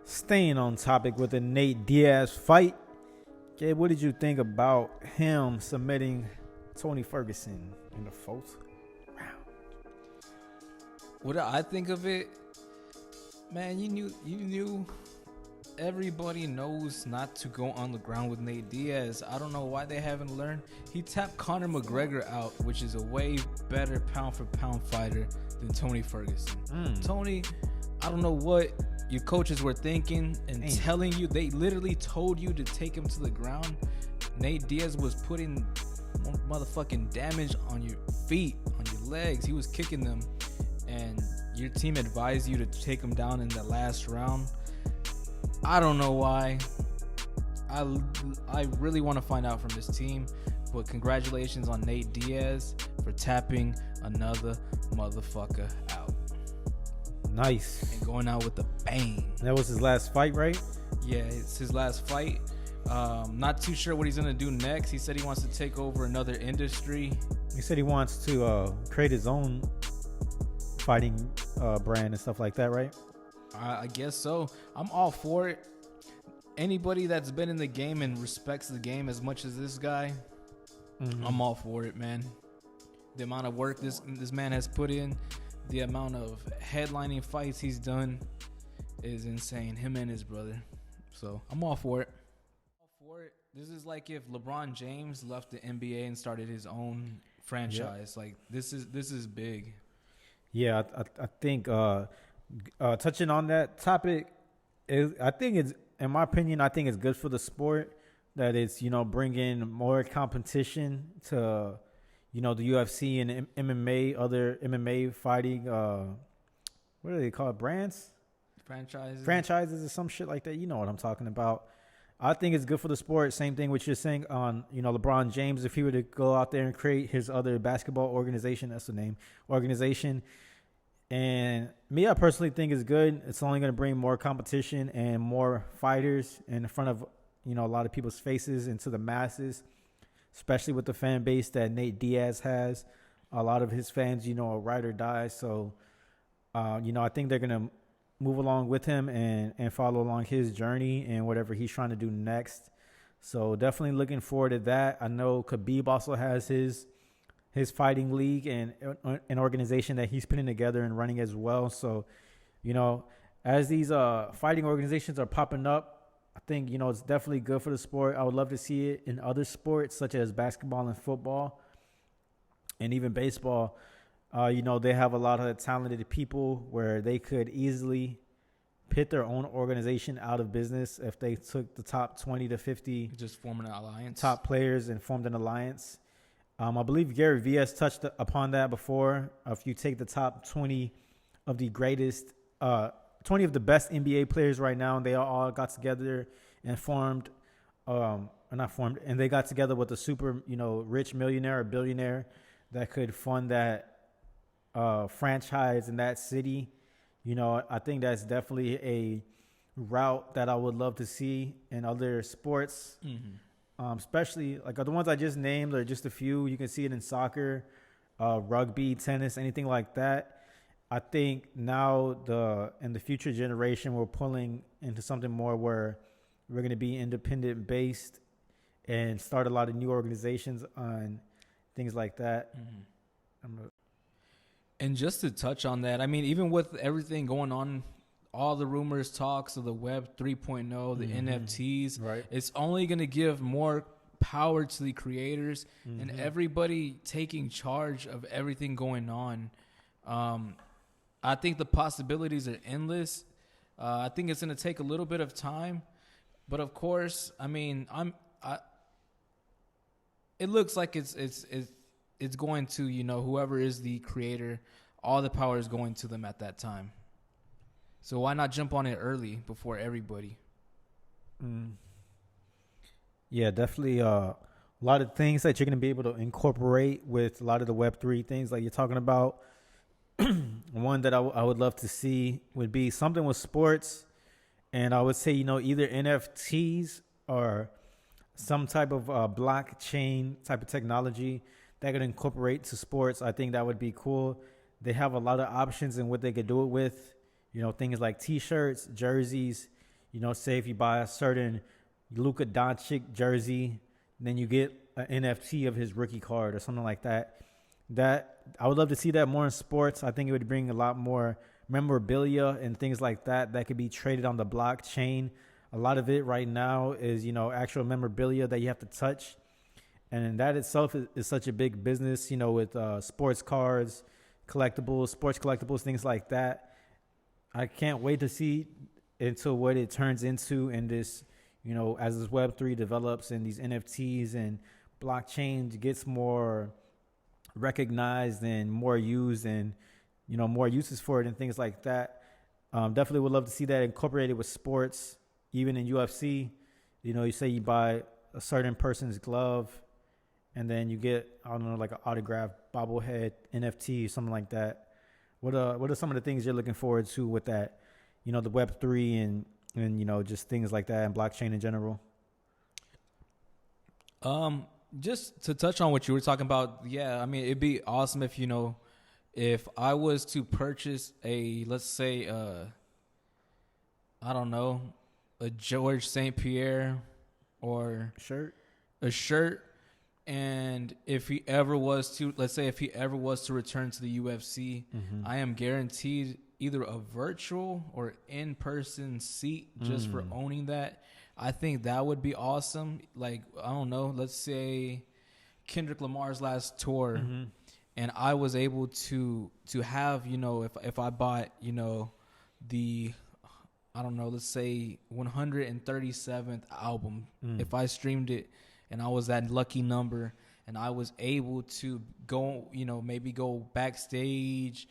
Staying on topic with the Nate Diaz fight. Gabe, what did you think about him submitting Tony Ferguson in the fourth round? What I think of it, man, you knew everybody knows not to go on the ground with Nate Diaz. I don't know why they haven't learned. He tapped Conor McGregor out, which is a way better pound for pound fighter than Tony Ferguson. Tony, I don't know what your coaches were thinking and telling you. They literally told you to take him to the ground. Nate Diaz was putting motherfucking damage on your feet, on your legs. He was kicking them, and your team advised you to take him down in the last round. I don't know why. I really want to find out from this team, but congratulations on Nate Diaz for tapping another motherfucker out. Nice. And going out with a bang. That was his last fight, right? Yeah, it's his last fight. Not too sure what he's going to do next. He said he wants to take over another industry. He said he wants to create his own fighting brand and stuff like that, right? I guess so. I'm all for it. Anybody that's been in the game and respects the game as much as this guy, I'm all for it, man. The amount of work this man has put in, the amount of headlining fights he's done is insane. Him and his brother. So I'm all for it. This is like if LeBron James left the NBA and started his own franchise. Yep. Like this is big. Yeah, I think touching on that topic I think it's, in my opinion, I think it's good for the sport that it's, bringing more competition to, the UFC and MMA, other MMA fighting, what do they call it? Brands? Franchises or some shit like that. You know what I'm talking about. I think it's good for the sport. Same thing what you're saying on, LeBron James, if he were to go out there and create his other basketball organization, that's the name, organization. And me, I personally think it's good. It's only going to bring more competition and more fighters in front of, a lot of people's faces and to the masses, especially with the fan base that Nate Diaz has. A lot of his fans, are ride or die. So, I think they're going to move along with him and follow along his journey and whatever he's trying to do next. So definitely looking forward to that. I know Khabib also has his fighting league and an organization that he's putting together and running as well. So, as these fighting organizations are popping up, I think, it's definitely good for the sport. I would love to see it in other sports such as basketball and football and even baseball. They have a lot of talented people where they could easily put their own organization out of business if they took the top 20 to 50 just forming an alliance, top players and formed an alliance. I believe Gary Vee has touched upon that before. If you take the top 20 of the greatest, 20 of the best NBA players right now, and they all got together and formed, and they got together with a super, rich millionaire or billionaire that could fund that franchise in that city. I think that's definitely a route that I would love to see in other sports. Especially like the ones I just named are just a few. You can see it in soccer, rugby, tennis, anything like that. I think now in the future generation, we're pulling into something more where we're going to be independent based and start a lot of new organizations on things like that. And just to touch on that, I mean, even with everything going on, all the rumors, talks of the Web 3.0, the NFTs, right? It's only going to give more power to the creators and everybody taking charge of everything going on. I think the possibilities are endless. I think it's going to take a little bit of time, but of course, I mean, it looks like it's going to, whoever is the creator, all the power is going to them at that time. So why not jump on it early before everybody? Yeah, definitely a lot of things that you're going to be able to incorporate with a lot of the Web3 things like you're talking about. One that I would love to see would be something with sports. And I would say, either NFTs or some type of blockchain type of technology that could incorporate to sports. I think that would be cool. They have a lot of options in what they could do it with. Things like T-shirts, jerseys, say if you buy a certain Luka Doncic jersey, then you get an NFT of his rookie card or something like that. That I would love to see that more in sports. I think it would bring a lot more memorabilia and things like that could be traded on the blockchain. A lot of it right now is, actual memorabilia that you have to touch. And that itself is such a big business, with sports cards, sports collectibles, things like that. I can't wait to see into what it turns into in this, as this Web3 develops and these NFTs and blockchain gets more recognized and more used and, more uses for it and things like that. Definitely would love to see that incorporated with sports, even in UFC. You say you buy a certain person's glove and then you get, I don't know, like an autographed bobblehead NFT, something like that. What are some of the things you're looking forward to with that, the Web3 and just things like that and blockchain in general? Just to touch on what you were talking about, yeah, I mean, it'd be awesome if, if I was to purchase let's say, I don't know, a George St. Pierre or a shirt. And if he ever was to, let's say if he ever was to return to the UFC, I am guaranteed either a virtual or in-person seat just for owning that. I think that would be awesome. Like, I don't know, let's say Kendrick Lamar's last tour, and I was able to have, if I bought, the, I don't know, let's say 137th album, if I streamed it and I was that lucky number and I was able to go, maybe go backstage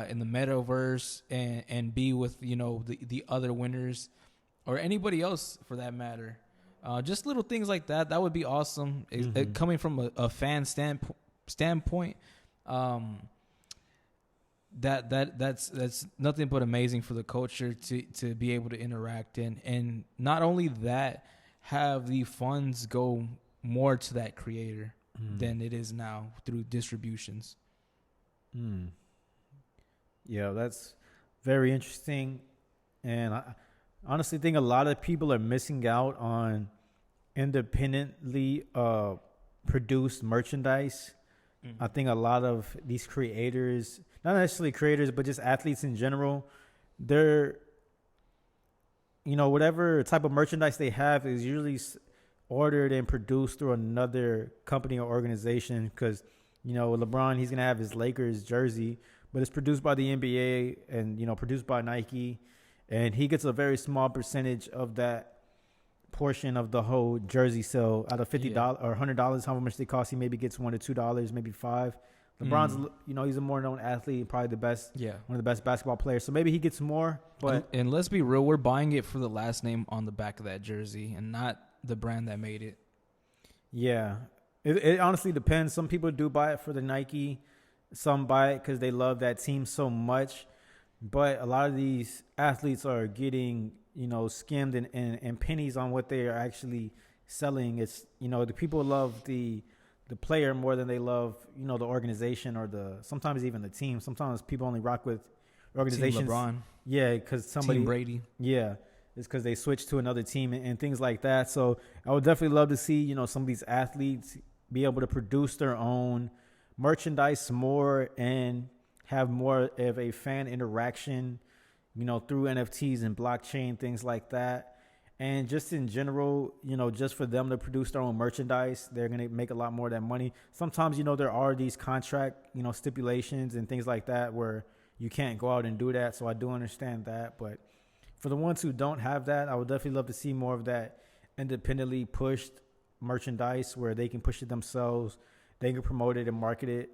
in the metaverse and be with, the other winners or anybody else for that matter. Just little things like that. That would be awesome. Coming from a fan standpoint, that's nothing but amazing for the culture to be able to interact in, and not only that, have the funds go more to that creator than it is now through distributions. Yeah, that's very interesting, and I honestly think a lot of people are missing out on independently produced merchandise. I think a lot of these creators, not necessarily creators, but just athletes in general, they're, whatever type of merchandise they have is usually ordered and produced through another company or organization. Because, LeBron, he's going to have his Lakers jersey, but it's produced by the NBA and, produced by Nike. And he gets a very small percentage of that portion of the whole jersey sale. Out of $50 or $100, how much they cost, he maybe gets $1 to $2, maybe $5. LeBron's, he's a more known athlete, probably the best, one of the best basketball players. So maybe he gets more. But and let's be real, we're buying it for the last name on the back of that jersey and not the brand that made it. Yeah, it honestly depends. Some people do buy it for the Nike. Some buy it because they love that team so much. But a lot of these athletes are getting, skimmed and pennies on what they are actually selling. It's, the people love the player more than they love, the organization or sometimes even the team. Sometimes people only rock with organizations. Team LeBron. Yeah, because somebody. Team Brady. Yeah, it's because they switch to another team and things like that. So I would definitely love to see, some of these athletes be able to produce their own merchandise more and have more of a fan interaction, through NFTs and blockchain, things like that. And just in general, just for them to produce their own merchandise, they're going to make a lot more of that money. Sometimes, there are these contract, stipulations and things like that where you can't go out and do that. So I do understand that. But for the ones who don't have that, I would definitely love to see more of that independently pushed merchandise where they can push it themselves. They can promote it and market it.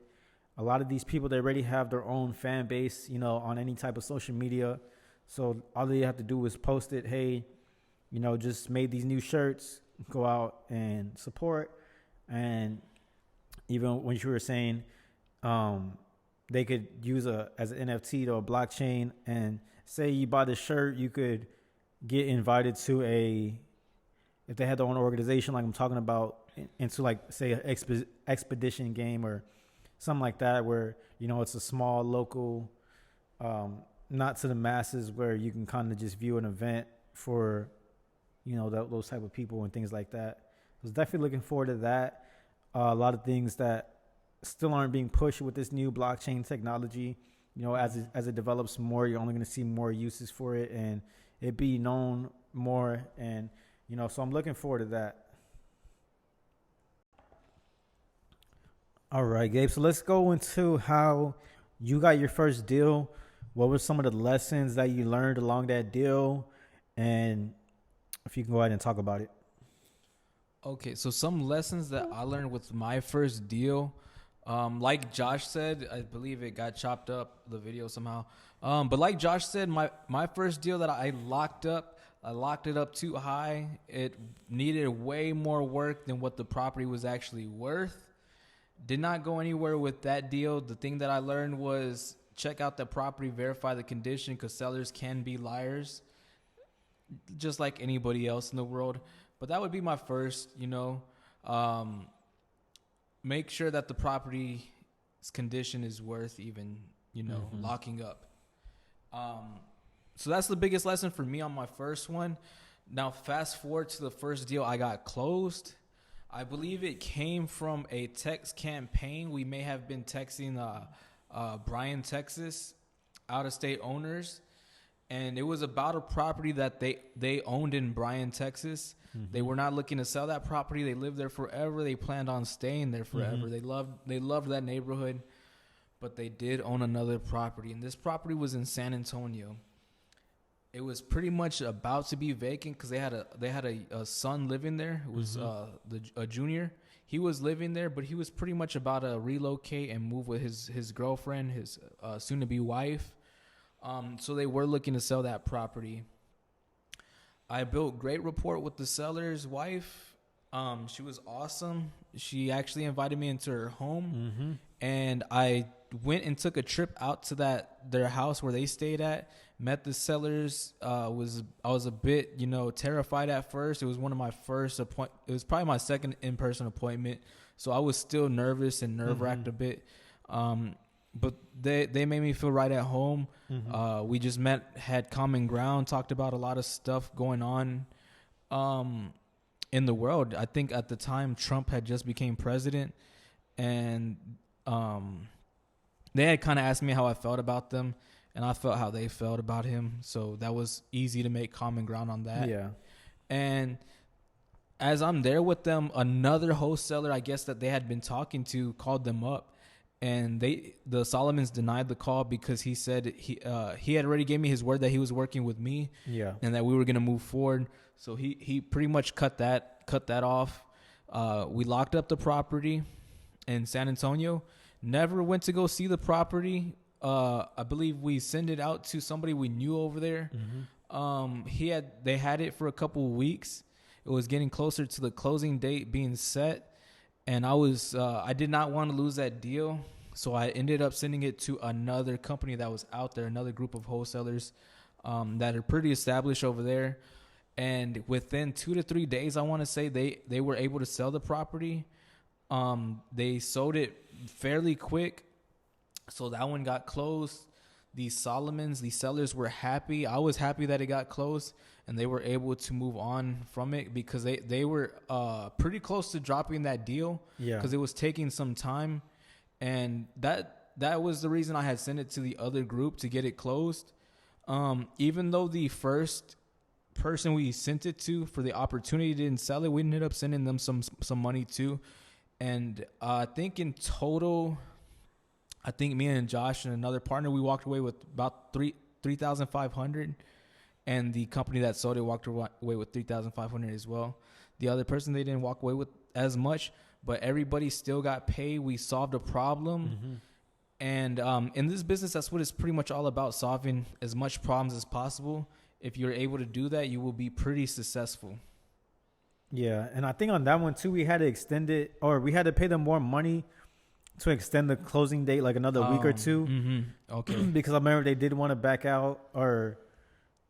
A lot of these people, they already have their own fan base, on any type of social media. So all they have to do is post it. Hey, just made these new shirts, go out and support. And even when you were saying they could use as an NFT or a blockchain, and say you buy the shirt, you could get invited to if they had their own organization, like I'm talking about, into like, say, an expedition game or something like that, where, it's a small local, not to the masses, where you can kind of just view an event for, those type of people and things like that. I was definitely looking forward to that. A lot of things that still aren't being pushed with this new blockchain technology. As it develops more, you're only going to see more uses for it and it be known more. And, so I'm looking forward to that. All right, Gabe. So let's go into how you got your first deal. What were some of the lessons that you learned along that deal? And if you can go ahead and talk about it. Okay, so some lessons that I learned with my first deal, like Josh said, I believe it got chopped up, the video somehow. But like Josh said, my first deal that I locked it up too high. It needed way more work than what the property was actually worth. Did not go anywhere with that deal. The thing that I learned was check out the property, verify the condition, because sellers can be liars, just like anybody else in the world. But that would be my first, make sure that the property's condition is worth even, locking up. So that's the biggest lesson for me on my first one. Now, fast forward to the first deal I got closed. I believe it came from a text campaign. We may have been texting Bryan, Texas, out-of-state owners. And it was about a property that they owned in Bryan, Texas. Mm-hmm. They were not looking to sell that property. They lived there forever. They planned on staying there forever. Mm-hmm. They loved that neighborhood, but they did own another property. And this property was in San Antonio. It was pretty much about to be vacant because they had a son living there. It was a junior. He was living there, but he was pretty much about to relocate and move with his girlfriend, his soon-to-be wife. So they were looking to sell that property. I built great rapport with the seller's wife. She was awesome. She actually invited me into her home, and I went and took a trip out to their house where they stayed at. Met the sellers. I was a bit, terrified at first. It was one of my first It was probably my second in-person appointment, so I was still nervous and nerve-wracked a bit. But they made me feel right at home. We just met, had common ground, talked about a lot of stuff going on in the world. I think at the time Trump had just became president, and they had kind of asked me how I felt about them, and I felt how they felt about him. So that was easy to make common ground on that. Yeah. And as I'm there with them, another wholesaler, I guess, that they had been talking to called them up. And the Solomons denied the call because he said he had already gave me his word that he was working with me, and that we were gonna move forward. So he pretty much cut that off. We locked up the property in San Antonio. Never went to go see the property. I believe we sent it out to somebody we knew over there. They had it for a couple of weeks. It was getting closer to the closing date being set. And I did not want to lose that deal. So I ended up sending it to another company that was out there, another group of wholesalers that are pretty established over there. And within 2 to 3 days, I want to say they were able to sell the property. They sold it fairly quick. So that one got closed. The Solomons, the sellers, were happy. I was happy that it got closed. And they were able to move on from it because they were pretty close to dropping that deal. Yeah. Because it was taking some time. And that was the reason I had sent it to the other group to get it closed. Even though the first person we sent it to for the opportunity didn't sell it, we ended up sending them some money too. And I think in total, me and Josh and another partner, we walked away with about $3,500. And the company that sold it walked away with $3,500 as well. The other person, they didn't walk away with as much, but everybody still got paid. We solved a problem. And in this business, that's what it's pretty much all about, solving as much problems as possible. If you're able to do that, you will be pretty successful. Yeah, and I think on that one, too, we had to extend it, or we had to pay them more money to extend the closing date like another week or two. Okay. Because I remember they did want to back out, or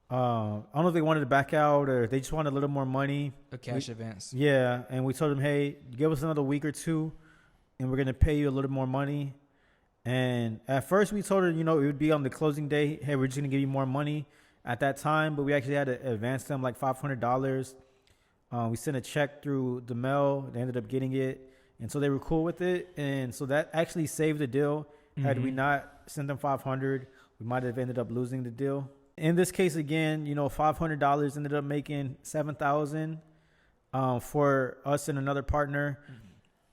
I don't know if they wanted to back out or they just wanted a little more money. A cash advance. Yeah, and we told them, hey, give us another week or two, and we're going to pay you a little more money. And at first we told her, it would be on the closing day, hey, we're just going to give you more money. at that time, but we actually had to advance them like $500. We sent a check through the mail. They ended up getting it, and so they were cool with it. And so that actually saved the deal. Had we not sent them 500, we might have ended up losing the deal. In this case, again, $500 ended up making $7,000 for us and another partner,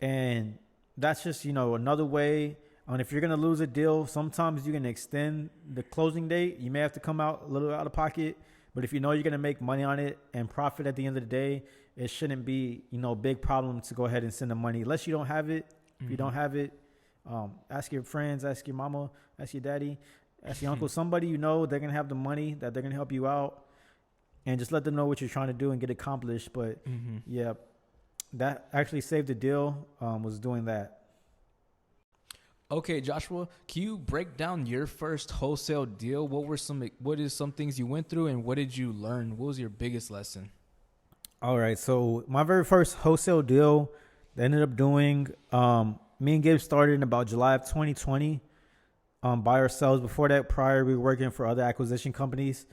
and that's just another way. And if you're gonna lose a deal, sometimes you can extend the closing date. You may have to come out a little out of pocket, but if you're gonna make money on it and profit at the end of the day, it shouldn't be a big problem to go ahead and send the money, unless you don't have it. If you don't have it, ask your friends, ask your mama, ask your daddy, ask your uncle, somebody they're gonna have the money, that they're gonna help you out, and just let them know what you're trying to do and get accomplished. But yeah, that actually saved the deal. Was doing that. Okay, Joshua, can you break down your first wholesale deal? What is some things you went through, and what did you learn? What was your biggest lesson? All right, so my very first wholesale deal that I ended up doing, me and Gabe started in about July of 2020 by ourselves. Before that, prior, we were working for other acquisition companies.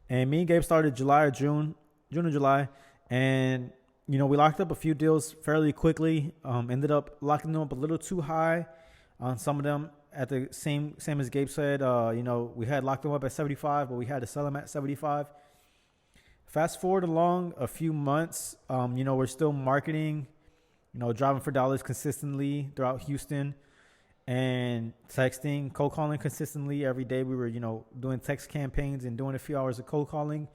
And me and Gabe started June or July. And, we locked up a few deals fairly quickly. Ended up locking them up a little too high on some of them. At the same as Gabe said, we had locked them up at 75, but we had to sell them at 75. Fast forward along a few months, we're still marketing, driving for dollars consistently throughout Houston, and texting, cold calling consistently every day. We were, doing text campaigns and doing a few hours of cold calling.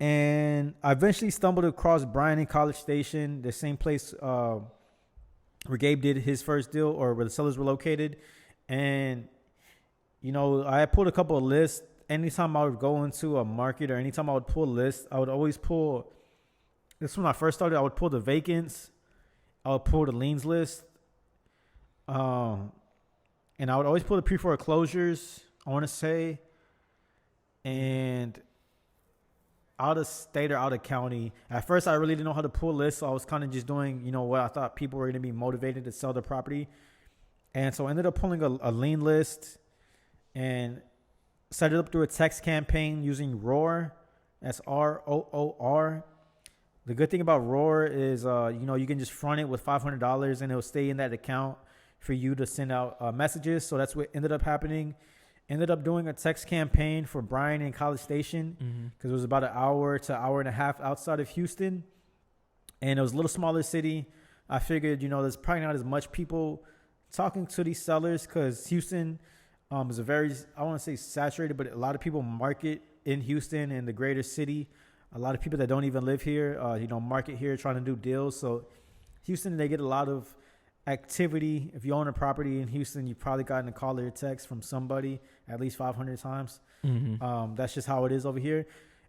And I eventually stumbled across Brian in College Station, the same place where Gabe did his first deal, or where the sellers were located. And, I pulled a couple of lists. Anytime I would go into a market, or anytime I would pull a list, I would always pull. This is when I first started. I would pull the vacants. I would pull the liens list. And I would always pull the pre-foreclosures, I want to say. And out of state or out of county. At first, I really didn't know how to pull lists, so I was kind of just doing, what I thought people were going to be motivated to sell their property. And so I ended up pulling a lien list and set it up through a text campaign using Roar. That's ROOR. The good thing about Roar is, you can just front it with $500 and it'll stay in that account for you to send out messages. So that's what ended up happening. Ended up doing a text campaign for Brian in College Station, because it was about an hour to hour and a half outside of Houston. And it was a little smaller city. I figured, there's probably not as much people talking to these sellers, because Houston is a very, I want to say saturated, but a lot of people market in Houston and the greater city. A lot of people that don't even live here, market here trying to do deals. So Houston, they get a lot of activity. If you own a property in Houston, you've probably gotten a call or a text from somebody at least 500 times. That's just how it is over here.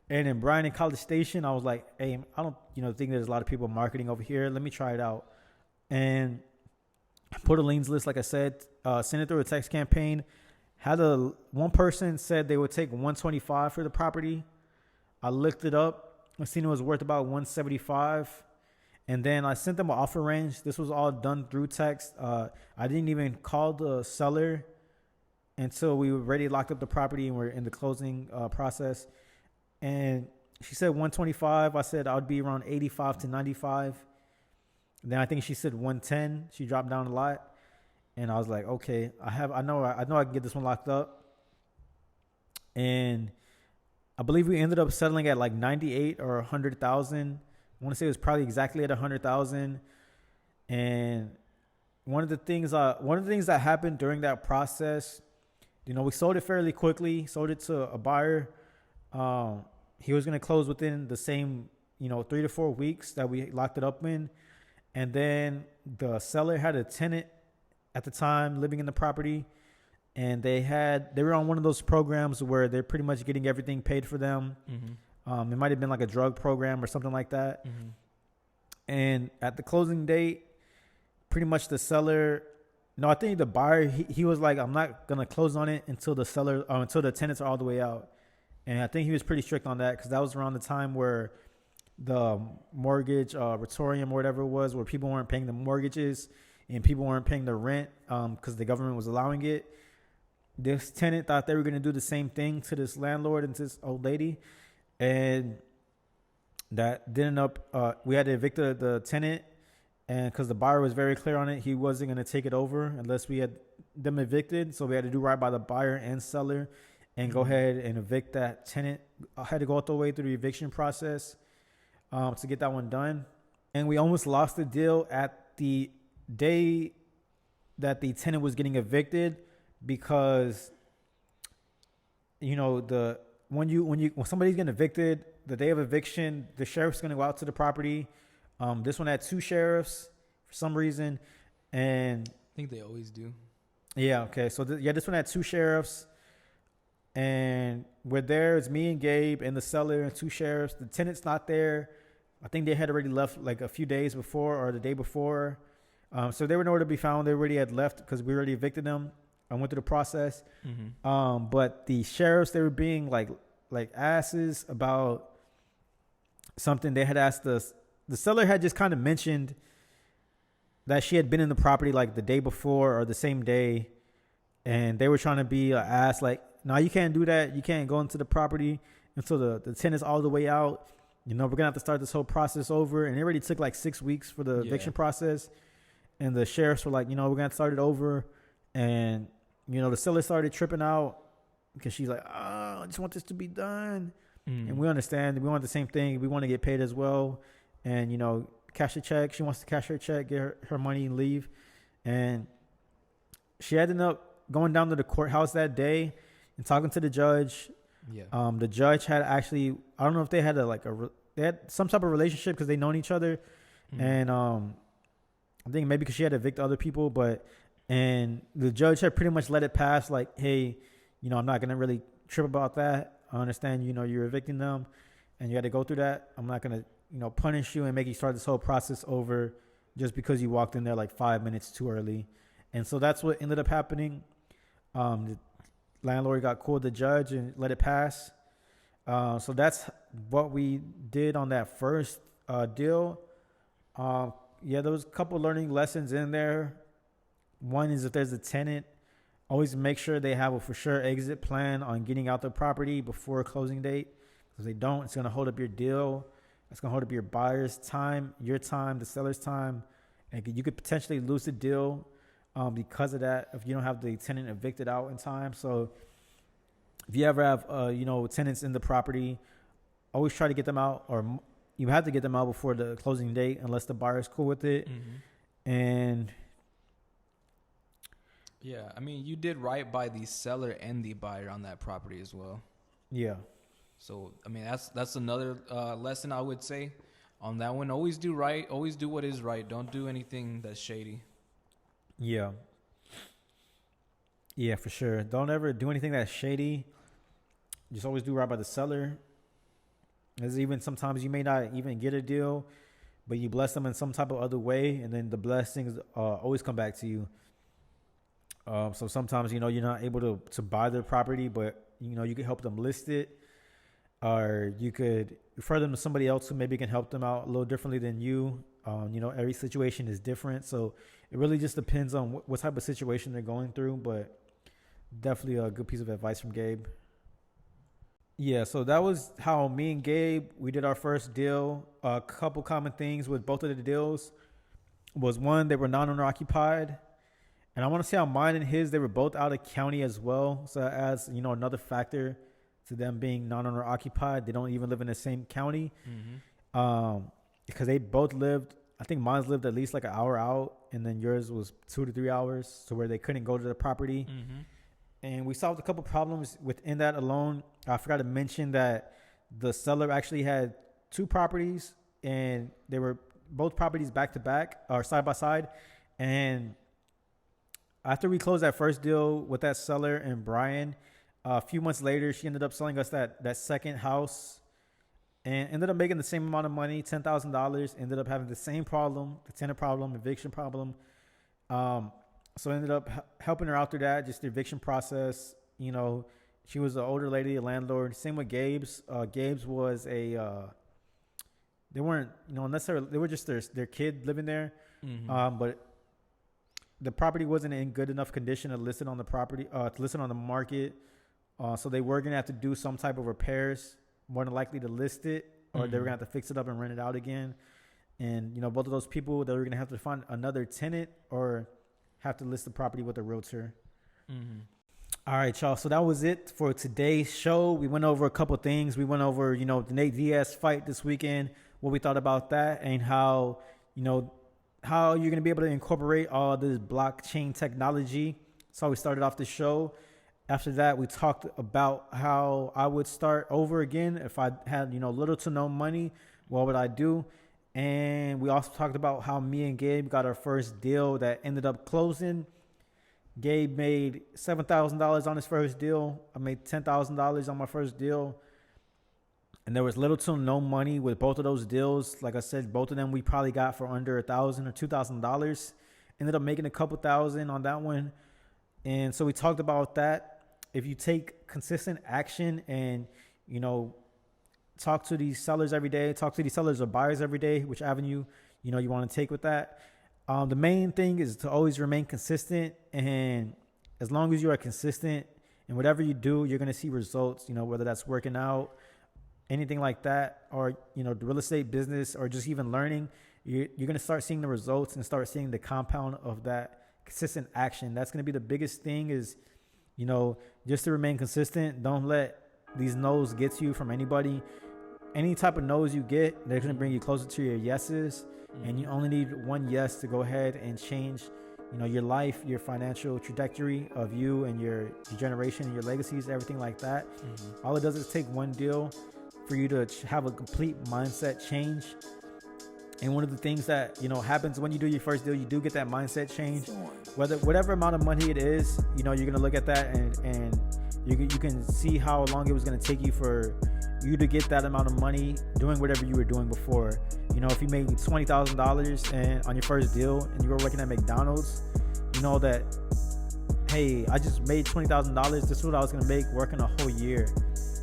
And in Brian in College Station, I was like, hey, I don't, think there's a lot of people marketing over here. Let me try it out. And put a liens list, like I said, send it through a text campaign. Had one person said they would take 125 for the property. I looked it up. I seen it was worth about 175. And then I sent them an offer range. This was all done through text. I didn't even call the seller until we already locked up the property and we're in the closing process. And she said 125. I said I would be around 85 to 95. And then I think she said 110. She dropped down a lot. And I was like, okay, I know I can get this one locked up. And I believe we ended up settling at like 98 or 100,000. I want to say it was probably exactly at 100,000. And one of the things that happened during that process, we sold it fairly quickly. Sold it to a buyer. He was going to close within the same, 3 to 4 weeks that we locked it up in. And then the seller had a tenant at the time living in the property, and they were on one of those programs where they're pretty much getting everything paid for them. It might have been like a drug program or something like that. And at the closing date, pretty much the seller, I think the buyer, he was like, I'm not going to close on it until until the tenants are all the way out. And I think he was pretty strict on that, because that was around the time where the mortgage moratorium or whatever it was, where people weren't paying the mortgages and people weren't paying the rent because the government was allowing it. this tenant thought they were going to do the same thing to this landlord and to this old lady, and that didn't up. We had to evict the tenant, and because the buyer was very clear on it, he wasn't going to take it over unless we had them evicted. So we had to do right by the buyer and seller, and go ahead and evict that tenant. I had to go all the way through the eviction process to get that one done, and we almost lost the deal at the day that the tenant was getting evicted, because when somebody's getting evicted, the day of eviction, the sheriff's going to go out to the property. This one had 2 sheriffs for some reason, and I think they always do. Yeah. Okay. So this one had 2 sheriffs, and we're there. It's me and Gabe and the seller and 2 sheriffs. The tenant's not there. I think they had already left like a few days before or the day before. So they were nowhere to be found. They already had left because we already evicted them. I went through the process. Mm-hmm. But the sheriffs, they were being like asses about something. They had asked us. The seller had just kind of mentioned that she had been in the property like the day before or the same day, and they were trying to be ass like, no, you can't do that. You can't go into the property until the tenant's all the way out. We're going to have to start this whole process over. And it already took like 6 weeks for the eviction process. And the sheriffs were like, we're going to start it over. And, the seller started tripping out because she's like, I just want this to be done. And we understand. We want the same thing. We want to get paid as well. And, cash a check. She wants to cash her check, get her money and leave. And she ended up going down to the courthouse that day and talking to the judge. Yeah. The judge had actually, I don't know if they had they had some type of relationship because they known each other. And I think maybe because she had to evict other people, and the judge had pretty much let it pass like, hey, I'm not going to really trip about that. I understand, you're evicting them and you had to go through that. I'm not going to, punish you and make you start this whole process over just because you walked in there like 5 minutes too early. And so that's what ended up happening. The landlord got cool with the judge and let it pass. So that's what we did on that first deal. There was a couple learning lessons in there. One is if there's a tenant, always make sure they have a for sure exit plan on getting out the property before a closing date. If they don't, it's going to hold up your deal. It's going to hold up your buyer's time, your time, the seller's time. And you could potentially lose the deal because of that if you don't have the tenant evicted out in time. So if you ever have, tenants in the property, always try to get them out, or you have to get them out before the closing date unless the buyer's cool with it. And yeah, I mean, you did right by the seller and the buyer on that property as well. Yeah. So, I mean, that's another lesson I would say on that one. Always do right. Always do what is right. Don't do anything that's shady. Yeah. Yeah, for sure. Don't ever do anything that's shady. Just always do right by the seller. As even sometimes you may not even get a deal, but you bless them in some type of other way, and then the blessings always come back to you. So sometimes, you're not able to buy their property, but, you could help them list it, or you could refer them to somebody else who maybe can help them out a little differently than you. Every situation is different. So it really just depends on what type of situation they're going through, but definitely a good piece of advice from Gabe. Yeah, so that was how me and Gabe, we did our first deal. A couple common things with both of the deals was, one, they were non-owner occupied. And I want to say on mine and his, they were both out of county as well. So that adds, another factor to them being non-owner occupied. They don't even live in the same county. Because they both lived, I think mine's lived at least like an hour out, and then yours was 2 to 3 hours, so where they couldn't go to the property. And we solved a couple problems within that alone. I forgot to mention that the seller actually had 2 properties, and they were both properties back to back or side by side. And after we closed that first deal with that seller and Brian, a few months later, she ended up selling us that second house and ended up making the same amount of money, $10,000. Ended up having the same problem, the tenant problem, eviction problem. So I ended up helping her out through that, just the eviction process. She was an older lady, a landlord. Same with Gabe's. Gabe's was they weren't, necessarily, they were just their kid living there. But the property wasn't in good enough condition to list it on the to list it on the market. So they were gonna have to do some type of repairs, more than likely to list it, or they were gonna have to fix it up and rent it out again. And both of those people, they were gonna have to find another tenant or have to list the property with a realtor. All right, y'all. So that was it for today's show. We went over a couple things. We went over, the Nate Diaz fight this weekend, what we thought about that, and how you're going to be able to incorporate all this blockchain technology. So we started off the show. After that, we talked about how I would start over again if I had, little to no money. What would I do? And we also talked about how me and Gabe got our first deal that ended up closing. Gabe made $7,000 on his first deal. I made $10,000 on my first deal. And there was little to no money with both of those deals. Like I said, both of them we probably got for under $1,000 or $2,000. Ended up making a couple thousand on that one. And so we talked about that. If you take consistent action and, talk to these sellers every day, talk to these sellers or buyers every day, which avenue, you want to take with that. The main thing is to always remain consistent. And as long as you are consistent in whatever you do, you're going to see results, whether that's working out, anything like that, or, the real estate business, or just even learning, you're going to start seeing the results and start seeing the compound of that consistent action. That's going to be the biggest thing is, just to remain consistent. Don't let these no's get to you from anybody. Any type of no's you get, they're going to bring you closer to your yeses. And you only need one yes to go ahead and change, your life, your financial trajectory of you and your generation and your legacies, everything like that. All it does is take one deal for you to have a complete mindset change. And one of the things that, happens when you do your first deal, you do get that mindset change. Whatever amount of money it is, you're going to look at that and you can see how long it was going to take you for you to get that amount of money doing whatever you were doing before. If you made $20,000 and on your first deal and you were working at McDonald's, you know that, hey, I just made $20,000. This is what I was going to make working a whole year.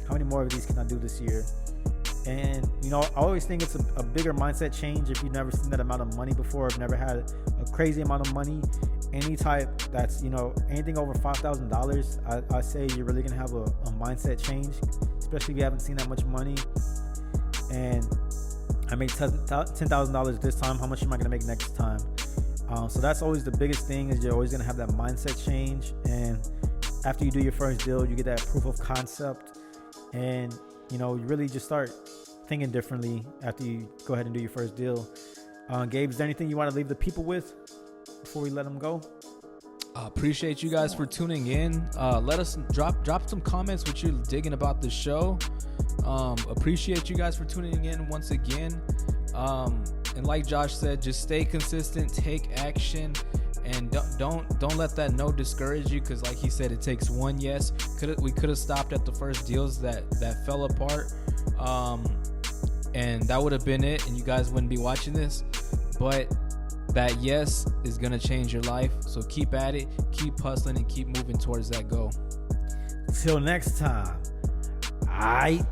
How many more of these can I do this year? And, I always think it's a bigger mindset change if you've never seen that amount of money before, or never had a crazy amount of money. Any type that's, anything over $5,000, I say you're really going to have a mindset change, especially if you haven't seen that much money. And I made $10,000 this time. How much am I going to make next time? So that's always the biggest thing, is you're always going to have that mindset change. And after you do your first deal, you get that proof of concept. And, you really just start thinking differently after you go ahead and do your first deal. Gabe, is there anything you want to leave the people with before we let them go? Appreciate you guys for tuning in. Let us drop some comments what you're digging about the show. Appreciate you guys for tuning in once again. And like Josh said, just stay consistent, take action, and don't let that no discourage you, because like he said, it takes one yes. We could have stopped at the first deals that fell apart, and that would have been it, and you guys wouldn't be watching this. But that yes is gonna change your life. So keep at it, keep hustling, and keep moving towards that goal. Till next time. Aight.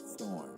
Storm.